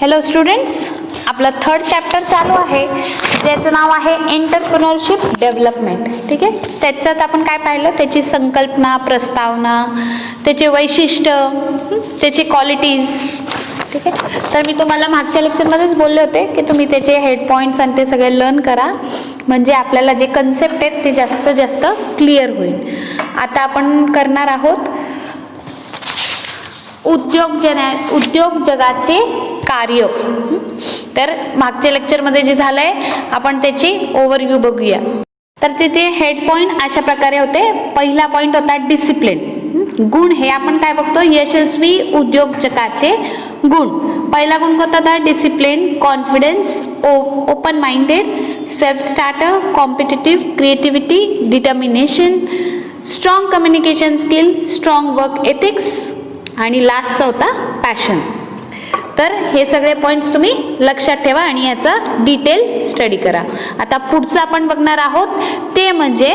Hello students, आपला third chapter चालू आहे ज्याचं नाव आहे एंटरप्रेन्योरशिप डेव्हलपमेंट. ठीक आहे, त्याच्यात आपण काय पाहिलं, त्याची संकल्पना, प्रस्तावना, त्याचे वैशिष्ट्य, त्याचे क्वालिटीज. ठीक आहे, तर मी तुम्हाला मागच्या लेक्चरमध्येच बोलले होते की तुम्ही त्याचे हेड पॉईंट्स आणि ते सगळे लर्न करा, म्हणजे आपल्याला जे कन्सेप्ट आहेत ते जास्तीत जास्त क्लिअर होईल. आता आपण करणार आहोत उद्योग जगाचे कार्य. तर मागच्या लेक्चरमध्ये जे झालंय आपण त्याची ओव्हरव्ह्यू बघूया. तर त्याचे हेड पॉईंट अशा प्रकारे होते. पहिला पॉईंट होता डिसिप्लिन, गुण. हे आपण काय बघतो, यशस्वी उद्योजकाचे गुण. पहिला गुण कोणता होता, discipline, confidence, open minded, self starter, competitive, creativity, determination, strong communication skill, strong work ethics आणि लास्टचा होता पॅशन. तर हे सगळे पॉईंट्स तुम्ही लक्षात ठेवा आणि याचा डिटेल स्टडी करा. आता पुढचं आपण बघणार आहोत ते म्हणजे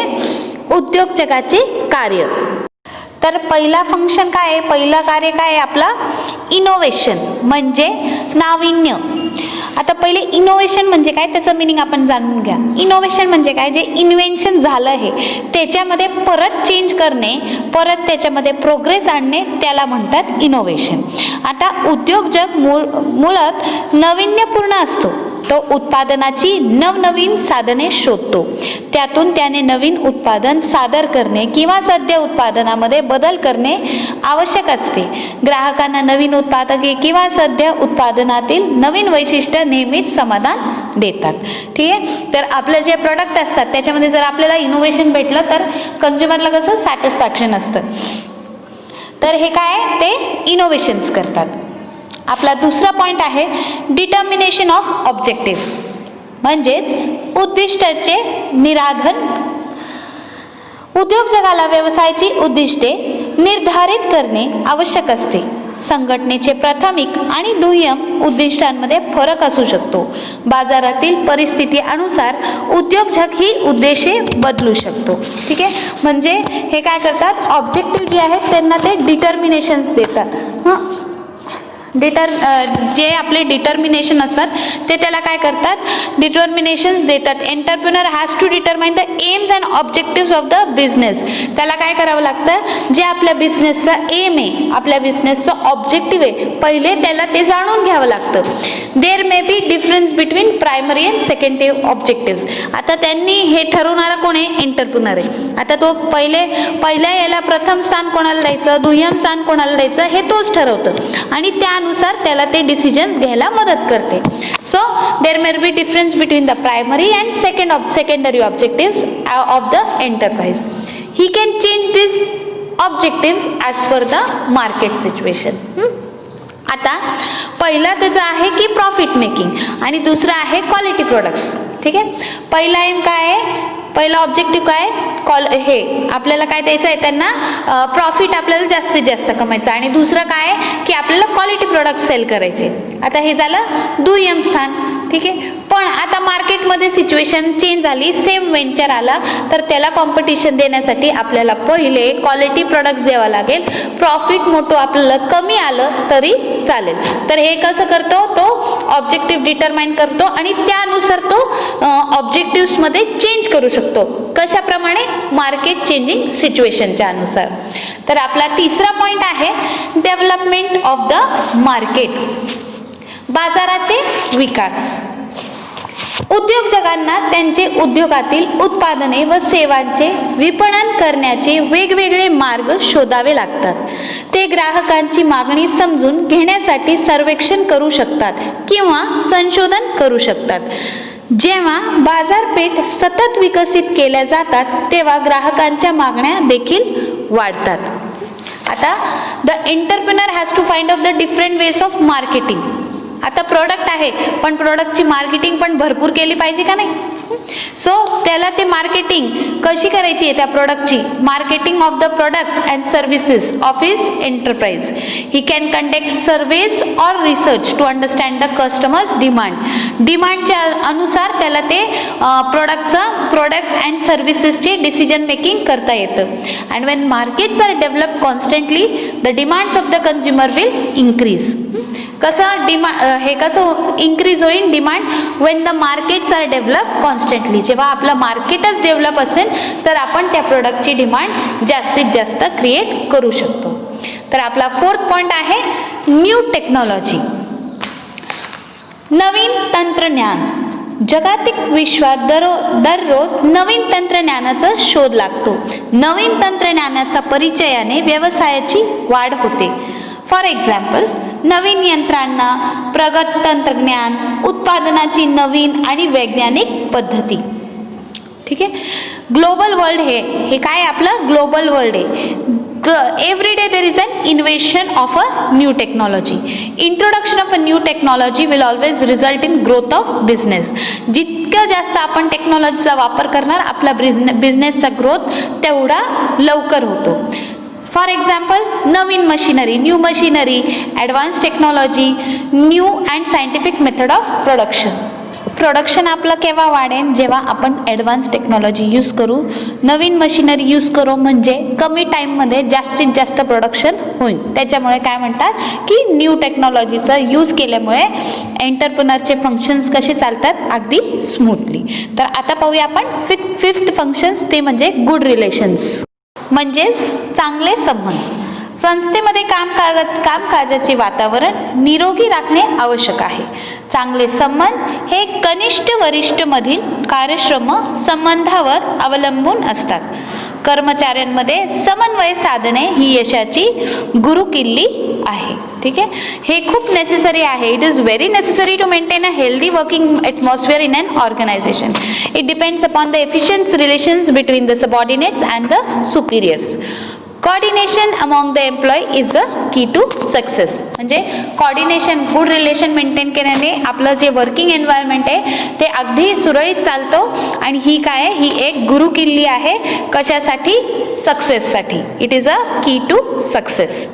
उद्योग जगाचे कार्य. तर पहिला फंक्शन काय आहे, पहिलं कार्य काय आहे आपलं, इनोव्हेशन म्हणजे नाविन्य. आता पहिले इनोव्हेशन म्हणजे काय, त्याचं मिनिंग आपण जाणून घ्या. इनोव्हेशन म्हणजे काय, जे इन्व्हेन्शन झालं आहे त्याच्यामध्ये परत चेंज करणे, परत त्याच्यामध्ये प्रोग्रेस आणणे, त्याला म्हणतात इनोव्हेशन. आता उद्योजक मुळात नाविन्यपूर्ण असतो. तो उत्पादनाची नवनवीन साधने शोधतो, त्यातून त्याने नवीन उत्पादन सादर करणे किंवा सध्या उत्पादनामध्ये बदल करणे आवश्यक असते. ग्राहकांना नवीन उत्पादके किंवा सध्या उत्पादनातील नवीन वैशिष्ट्य नेहमीच समाधान देतात. ठीक आहे, तर आपले जे प्रोडक्ट असतात त्याच्यामध्ये जर आपल्याला इनोव्हेशन भेटलं तर कन्झ्युमरला कसं सॅटिस्फॅक्शन असतं. तर हे काय, ते इनोव्हेशन्स करतात. आपला दुसरा पॉईंट आहे डिटर्मिनेशन ऑफ ऑब्जेक्टिव्ह म्हणजेच उद्दिष्टाचे निराधन. उद्योग जगाला व्यवसायाची उद्दिष्टे निर्धारित करणे आवश्यक असते. संघटनेचे प्राथमिक आणि दुय्यम उद्दिष्टांमध्ये फरक असू शकतो. बाजारातील परिस्थिती अनुसार उद्योजक ही उद्देशे बदलू शकतो. ठीक आहे, म्हणजे हे काय करतात, ऑब्जेक्टिव्ह जे आहेत त्यांना ते डिटर्मिनेशन्स देतात. जे आपले डिटर्मिनेशन असतात ते त्याला काय करतात, डिटर्मिनेशन्स देतात. Entrepreneur has to determine the aims and objectives of the business. त्याला काय करावं लागतं, जे आपल्या बिझनेसचा एम आहे, आपल्या बिझनेसचा ऑब्जेक्टिव्ह आहे, पहिले त्याला ते जाणून घ्यावं लागतं. There may be difference between primary and secondary objectives. आता त्यांनी हे ठरवणारा कोण आहे, एंटरप्रेन्योर आहे. आता तो पहिल्या याला प्रथम स्थान कोणाला द्यायचं, दुय्यम स्थान कोणाला द्यायचं हे तोच ठरवतं आणि त्यानुसार त्याला ते डिसिजन्स घ्यायला मदत करते. So there may be difference between the primary and secondary objectives of the enterprise. He can change this objectives as per the market situation. आता पहिला त्याचं आहे की प्रॉफिट मेकिंग आणि दुसरं आहे क्वालिटी प्रोडक्ट्स. ठीक आहे, पहिला एम काय आहे, पहिला ऑब्जेक्टिव्ह काय, हे आपल्याला काय द्यायचं आहे त्यांना, प्रॉफिट आपल्याला जास्तीत जास्त कमायचं, आणि दुसरं काय की आपल्याला क्वालिटी प्रोडक्ट सेल करायचे. आता हे झालं दुय्यम स्थान. ठीक आहे, पण आता मार्केटमध्ये सिच्युएशन चेंज झाली, सेम व्हेंचर आला, तर त्याला कॉम्पिटिशन देण्यासाठी आपल्याला पहिले क्वालिटी प्रोडक्ट्स द्यावा लागेल. प्रॉफिट मोठं आपल्याला कमी आलं तरी चालेल. तर हे कसं करतो, तो ऑब्जेक्टिव्ह डिटरमाइन करतो आणि त्यानुसार तो ऑब्जेक्टिव्समध्ये चेंज करू शकतो. कशाप्रमाणे, मार्केट चेंजिंग सिच्युएशनच्या अनुसार. तर आपला तिसरा पॉईंट आहे डेव्हलपमेंट ऑफ द मार्केट, बाजाराचे विकास. उद्योजकांना त्यांचे उद्योगातील उत्पादने व सेवांचे विपणन करण्याचे वेगवेगळे मार्ग शोधावे लागतात. ते ग्राहकांची मागणी समजून घेण्यासाठी सर्वेक्षण करू शकतात किंवा संशोधन करू शकतात. जेव्हा बाजारपेठ सतत विकसित केल्या जातात तेव्हा ग्राहकांच्या मागण्या देखील वाढतात. आता the entrepreneur has to find out the different ways of marketing. आता प्रोडक्ट आहे पण प्रोडक्टची मार्केटिंग पण भरपूर केली पाहिजे का नाही. सो त्याला ते मार्केटिंग कशी करायची आहे, त्या प्रोडक्टची marketing of the products and services of his enterprise. He can conduct surveys or research to understand the customers demand. डिमांडच्या अनुसार त्याला ते प्रोडक्ट अँड सर्व्हिसेसचे डिसिजन मेकिंग करता येतं. And when markets are develop constantly the demands of the consumer will increase. कसं हे कसं इन्क्रीज होईल demand, when the markets are develop constantly. जेव्हा आपलं मार्केटच डेव्हलप असेल तर आपण त्या प्रोडक्टची डिमांड जास्तीत जास्त क्रिएट करू शकतो. तर आपला 4th पॉइंट आहे न्यू टेक्नॉलॉजी. नवीन तंत्रज्ञान. जागतिक विश्वात दररोज नवीन तंत्रज्ञानाचा शोध लागतो. नवीन तंत्रज्ञानाच्या परिचयाने व्यवसायाची वाढ होते. फॉर एक्झाम्पल, नवीन यंत्रांना, प्रगत तंत्रज्ञान, उत्पादनाची नवीन आणि वैज्ञानिक पद्धती. ठीक आहे. ग्लोबल वर्ल्ड हे काय आपलं ग्लोबल वर्ल्ड आहे. Every day there is an innovation of a new technology. Introduction of a new technology will always result in growth of business. जितकं जास्त आपण टेक्नॉलॉजीचा वापर करणार आपला बिझनेसचा ग्रोथ तेवढा लवकर होतो. For example, Naveen machinery, new machinery, advance technology, new and scientific method of production आपलं केव्हा वाढेल, जेव्हा आपण ॲडव्हान्स टेक्नॉलॉजी यूज करू, नवीन मशिनरी यूज करू, म्हणजे कमी टाईममध्ये जास्तीत जास्त प्रोडक्शन होईल. त्याच्यामुळे काय म्हणतात की न्यू टेक्नॉलॉजीचा यूज केल्यामुळे एंटरप्रेनरचे फंक्शन्स कसे चालतात अगदी स्मूथली. तर आता पाहूया आपण 5th फंक्शन्स, ते म्हणजे गुड रिलेशन्स, म्हणजेच चांगले संबंध. संस्थेमध्ये कामकाजाचे वातावरण निरोगी राखणे आवश्यक आहे. चांगले संबंध हे कनिष्ठ वरिष्ठ मधील कार्यक्षम संबंधावर अवलंबून असतात. कर्मचाऱ्यांमध्ये समन्वय साधणे ही यशाची गुरुकिल्ली आहे. ठीक आहे. हे खूप नेसेसरी आहे. It is very necessary to maintain a healthy working atmosphere in an organisation. It depends upon the efficient relations between the subordinates and the superiors. Coordination among the employee is a key to success. म्हणजे coordination, good relation maintain केल्याने आपलं जे working environment आहे ते अगदी सुरळीत चालतो. आणि ही काय आहे, ही एक गुरुकिल्ली आहे. कशासाठी? सक्सेससाठी. It is a key to success.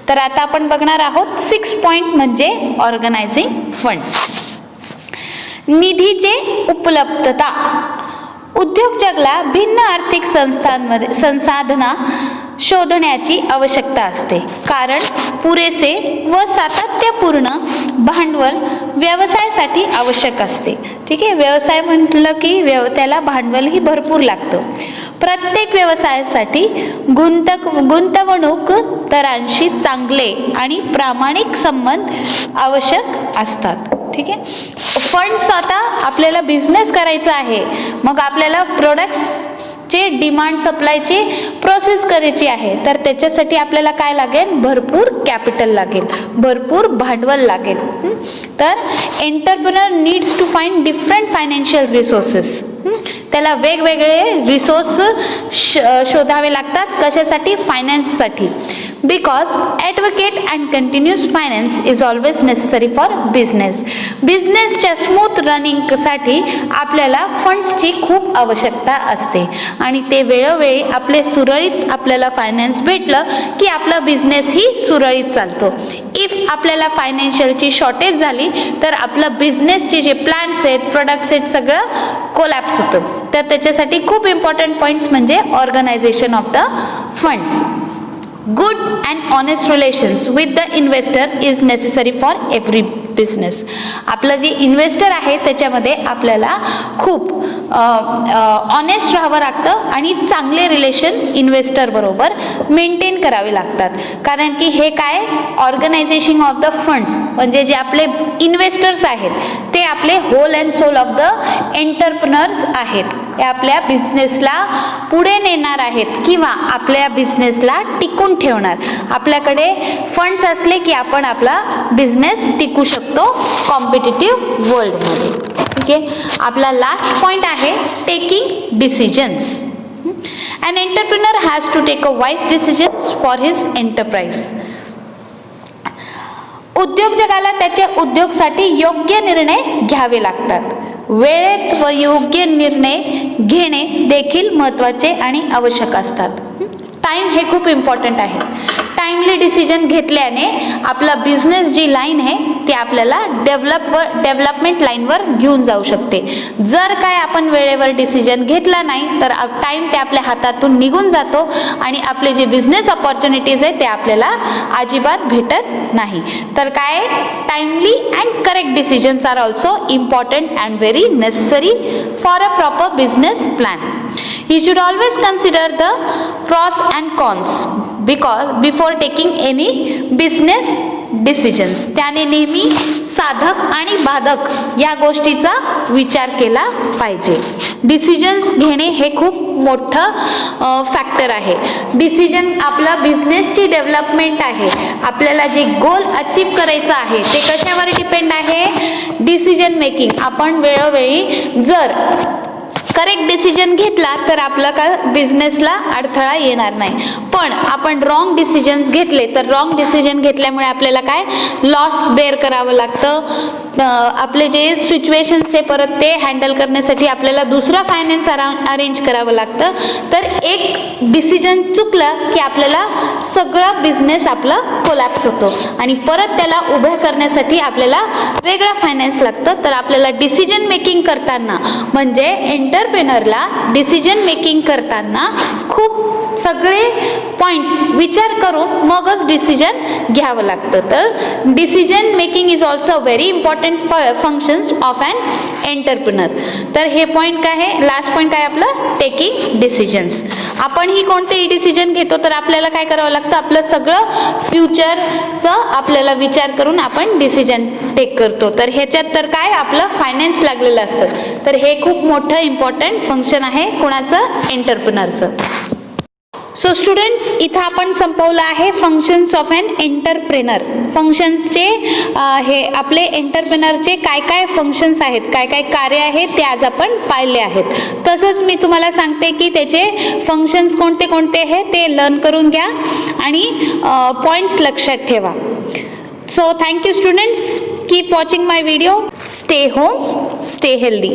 तर आता आपण बघणार आहोत 6th पॉइंट, म्हणजे ऑर्गनायझिंग फंड्स. निधीचे उपलब्धता. उद्योग जगाला भिन्न आर्थिक संसाधना शोधण्याची आवश्यकता असते, कारण पुरेसे व सातत्यपूर्ण भांडवल व्यवसायासाठी आवश्यक असते. ठीक आहे. व्यवसाय म्हटलं की त्याला भांडवलही भरपूर लागतं. प्रत्येक व्यवसायासाठी गुंतवणूक दारांशी चांगले आणि प्रामाणिक संबंध आवश्यक असतात. ठीक आहे. फंड्स, आता आपल्याला बिझनेस करायचा आहे, मग आपल्याला प्रोडक्ट्सचे डिमांड सप्लायची प्रोसेस करायची आहे, तर त्याच्यासाठी आपल्याला काय लागेल? भरपूर कॅपिटल लागेल, भरपूर भांडवल लागेल. तर entrepreneur needs to find different financial resources. त्याला वेगवेगळे रिसोर्स शोधावे लागतात. कशासाठी? फायनान्ससाठी. Because advocate and continuous finance is always necessary for business. बिझनेसच्या स्मूथ रनिंगसाठी आपल्याला फंड्सची खूप आवश्यकता असते आणि ते वेळोवेळी आपल्याला फायनान्स भेटलं की आपला बिझनेसही सुरळीत चालतो. इफ आपल्याला फायनान्शियलची शॉर्टेज झाली तर आपलं बिझनेसचे जे प्लॅन्स आहेत, प्रोडक्ट्स आहेत, सगळं कोलॅप्स होतं. तर त्याच्यासाठी खूप इम्पॉर्टंट पॉईंट्स म्हणजे organisation of the funds. Good and honest relations with the investor is necessary for every business. आपलं जे इन्व्हेस्टर आहे त्याच्यामध्ये आपल्याला खूप ऑनेस्ट राहावं लागतं आणि चांगले रिलेशन इन्व्हेस्टर बरोबर मेंटेन करावे लागतात. कारण की हे काय, ऑर्गनायझेशन ऑफ द फंड्स म्हणजे जे आपले इन्व्हेस्टर्स आहेत ते आपले whole and soul of the entrepreneurs आहेत. ते आपल्या बिझनेसला पुढे नेणार आहेत किंवा आपल्या बिझनेसला टिकून ठेवणार. आपल्याकडे फंड्स असले की आपण आपला बिझनेस टिकू शकतो कॉम्पिटिटिव्ह वर्ल्डमध्ये. ठीक आहे. आपला लास्ट पॉइंट आहे taking decisions. An entrepreneur has to take a wise decisions for his enterprise. उद्योग जगाला त्याच्या उद्योगासाठी योग्य निर्णय घ्यावे लागतात. वेळेत व योग्य निर्णय घेणे देखील महत्त्वाचे आणि आवश्यक असतात. टाइम हे खूप इम्पॉर्टंट आहे. टाइमली डिसिजन घेतल्याने आपला बिझनेस जी लाईन आहे ती आपल्याला डेव्हलपमेंट लाईनवर घेऊन जाऊ शकते. जर काय आपण वेळेवर डिसिजन घेतला नाही तर टाइम ते आपल्या हातातून निघून जातो आणि आपले जे बिझनेस ऑपॉर्च्युनिटीज आहे ते आपल्याला अजिबात भेटत नाही. तर काय, timely and correct decisions are also important and very necessary for a proper business plan. You should always consider the pros and cons before taking any business decisions. त्याने नेहमी साधक आणि बाधक या गोष्टीचा विचार केला पाहिजे. डिसिजन्स घेणे हे खूप मोठं फॅक्टर आहे. डिसिजन आपला बिझनेसची डेव्हलपमेंट आहे. आपल्याला जे गोल अचीव करायचं आहे ते कशावर डिपेंड आहे? Decision making. आपण वेळोवेळी जर करेक्ट डिसिजन घेतला तर आपलं का बिझनेसला अडथळा येणार नाही. पण आपण रॉंग डिसिजन्स घेतले तर रॉंग डिसिजन घेतल्यामुळे आपल्याला काय लॉस बेअर करावं लागतं. आपले जे सिच्युएशन्स आहे परत ते हँडल करण्यासाठी आपल्याला दुसरा फायनान्स अरेंज करावं लागतं. तर एक डिसिजन चुकलं की आपल्याला सगळा बिझनेस आपला कोलॅप्स होतो आणि परत त्याला उभं करण्यासाठी आपल्याला वेगळा फायनान्स लागतं. तर आपल्याला डिसिजन मेकिंग करताना म्हणजे एंटरप्रेनरला डिसिजन मेकिंग करताना खूप सगळे पॉइंट्स विचार करून मगच डिसिजन घ्यावं लागतं. तर decision making is also very important functions of an entrepreneur. तर हे पॉइंट काय आहे? लास्ट पॉइंट काय आपलं? Taking decisions. आपण ही कोणतेही डिसिजन घेतो तर आपल्याला काय करावं लागतं? आपलं सगळं फ्युचरचं आपल्याला विचार करून आपण डिसिजन टेक करतो. तर ह्याच्यात तर काय आपलं फायनान्स लागलेलं असतं. तर हे खूप मोठं इम्पॉर्टंट फंक्शन आहे कोणाचं? एंटरप्रेनरचं. सो स्टुडंट्स, इथं आपण संपवलं आहे फंक्शन्स ऑफ अन एंटरप्रेनर. फंक्शन्सचे हे आपले एंटरप्रेनरचे काय काय फंक्शन्स आहेत, काय काय कार्य आहेत ते आज आपण पाहिले आहेत. तसंच मी तुम्हाला सांगते की त्याचे फंक्शन्स कोणते कोणते आहेत ते लर्न करून घ्या आणि पॉईंट्स लक्षात ठेवा. So thank you students. Keep watching my video. Stay home, stay healthy.